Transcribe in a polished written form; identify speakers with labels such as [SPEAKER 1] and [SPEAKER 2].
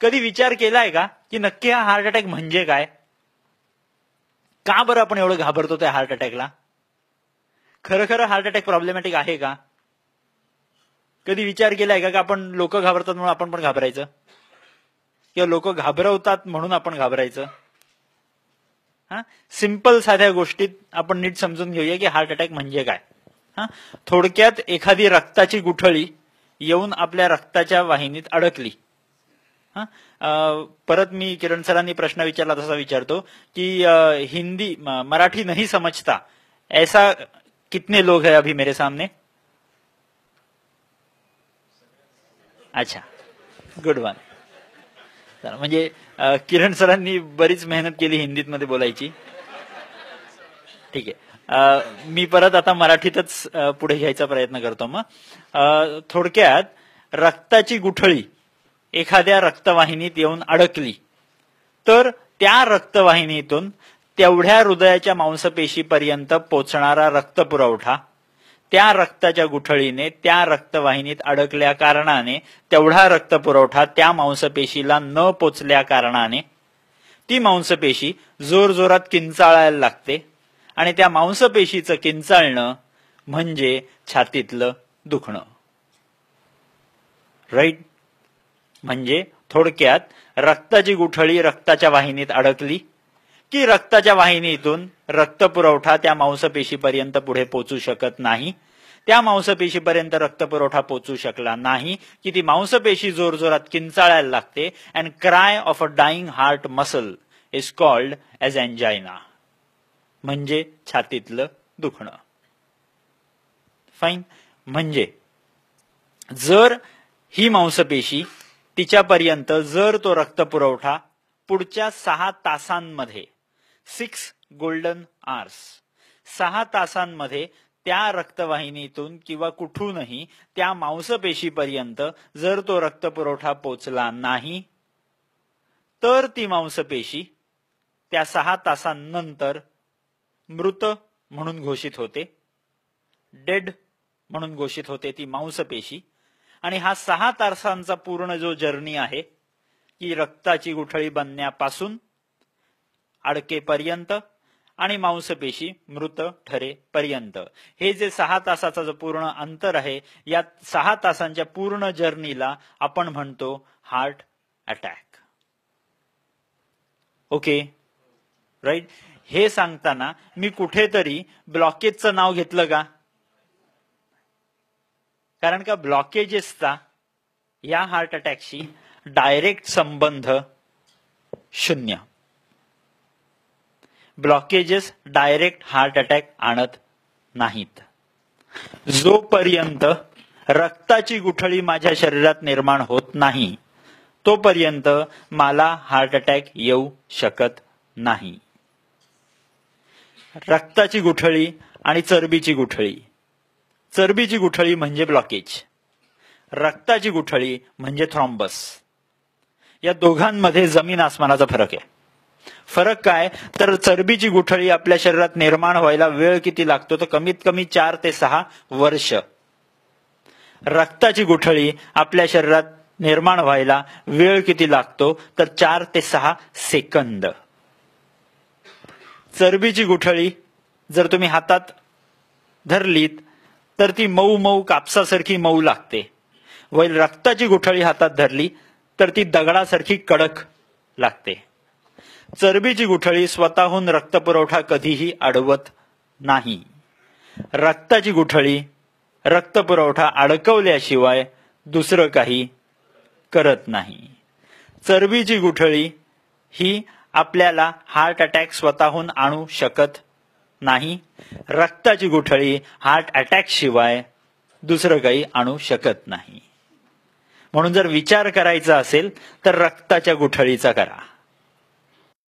[SPEAKER 1] कधी विचार केलाय का की नक्की हा हार्ट अटॅक म्हणजे काय? का बरं आपण एवढं घाबरतो त्या हार्ट अटॅकला? खरं खरं हार्ट अटॅक प्रॉब्लेमॅटिक आहे का? कधी विचार केलाय का आपण लोक घाबरतात म्हणून आपण पण घाबरायचं, किंवा लोक घाबरवतात म्हणून आपण घाबरायचं? सिंपल साध्या गोष्टीत आपण नीट समजून घेऊया की हार्ट अटॅक म्हणजे काय. थोडक्यात एखादी रक्ताची गुठळी येऊन आपल्या रक्ताच्या वाहिनीत अडकली. परत मी किरण सरांनी प्रश्न विचारला तसा विचारतो की हिंदी मराठी नहीं समझता ऐसा कितने लोग हैं अभी मेरे सामने? अच्छा, गुड वन. म्हणजे किरण सरांनी बरीच मेहनत केली हिंदीत मध्ये बोलायची. ठीक आहे, मी परत आता मराठीतच पुढे घ्यायचा प्रयत्न करतो. मग थोडक्यात रक्ताची गुठळी एखाद्या रक्तवाहिनीत येऊन अडकली तर त्या रक्तवाहिनीतून तेवढ्या हृदयाच्या मांसपेशीपर्यंत पोचणारा रक्तपुरवठा त्या रक्ताच्या गुठळीने त्या रक्तवाहिनीत अडकल्या कारणाने, तेवढा रक्तपुरवठा त्या मांसपेशीला न पोचल्या कारणाने ती मांसपेशी जोरजोरात किंचाळायला लागते आणि त्या मांसपेशीचं किंचाळणं म्हणजे छातीतलं दुखणं. राईट? म्हणजे थोडक्यात रक्ताची गुठळी रक्ताच्या वाहिनीत अडकली की रक्ताच्या वाहिनीतून रक्तपुरवठा त्या मांसपेशीपर्यंत पुढे पोचू शकत नाही. त्या मांसपेशीपर्यंत रक्तपुरवठा पोचू शकला नाही की ती मांसपेशी जोरजोरात किंचाळायला लागते. And cry of a dying heart muscle is called as angina, म्हणजे छातीतलं दुखणं. फाईन. म्हणजे जर ही मांसपेशी तिच्यापर्यंत जर तो रक्तपुरवठा पुढच्या 6 तासांमध्ये 6 गोल्डन आवर्स 6 तासांमध्ये त्या रक्तवाहिनीतून किंवा कुठूनही त्या मांसपेशीपर्यंत जर तो रक्तपुरवठा पोचला नाही तर ती मांसपेशी त्या 6 तासांनंतर मृत म्हणून घोषित होते, डेड म्हणून घोषित होते ती मांसपेशी. आणि हा 6 तासांचा पूर्ण जो जर्नी आहे की रक्ताची गुठळी बनण्यापासून अडकेपर्यंत आणि मांसपेशी मृत ठरेपर्यंत, हे जे 6 तासाचा जो पूर्ण अंतर आहे, या 6 तासांच्या पूर्ण जर्नीला आपण म्हणतो हार्ट अटॅक. Okay, right? हे सांगताना मी कुठेतरी ब्लॉकेजचं नाव घेतलं का? कारण का ब्लॉकेजेसचा या हार्ट अटॅकशी डायरेक्ट संबंध 0. ब्लॉकेजेस डायरेक्ट हार्ट अटॅक आणत नाहीत. जोपर्यंत रक्ताची गुठळी माझ्या शरीरात निर्माण होत नाही तोपर्यंत मला हार्ट अटॅक येऊ शकत नाही. रक्ताची गुठळी आणि चरबीची गुठळी. चरबीची गुठळी म्हणजे ब्लॉकेज, रक्ताची गुठळी म्हणजे थ्रॉम्बस. या दोघांमध्ये जमीन आसमानाचा फरक आहे. फरक काय तर चरबीची गुठळी आपल्या शरीरात निर्माण व्हायला वेळ किती लागतो तर कमीत कमी 4 ते 6 वर्ष. रक्ताची गुठळी आपल्या शरीरात निर्माण व्हायला वेळ किती लागतो तर 4 ते 6 सेकंद. चरबीची गुठळी जर तुम्ही हातात धरलीत तर ती मऊ मऊ कापसासारखी मऊ लागते. वैल रक्ताची गुठळी हातात धरली तर ती दगडासारखी कडक लागते. चरबीची गुठळी स्वतःहून रक्तपुरवठा कधीही अडवत नाही. रक्ताची गुठळी रक्तपुरवठा अडकवल्याशिवाय दुसरं काही करत नाही. चरबीची गुठळी ही आपल्याला हार्ट अटॅक स्वतःहून आणू शकत नाही. रक्ताची गुठळी हार्ट अटॅक शिवाय दुसरं काही आणू शकत नाही. म्हणून जर विचार करायचा असेल तर रक्ताच्या गुठळीचा करा.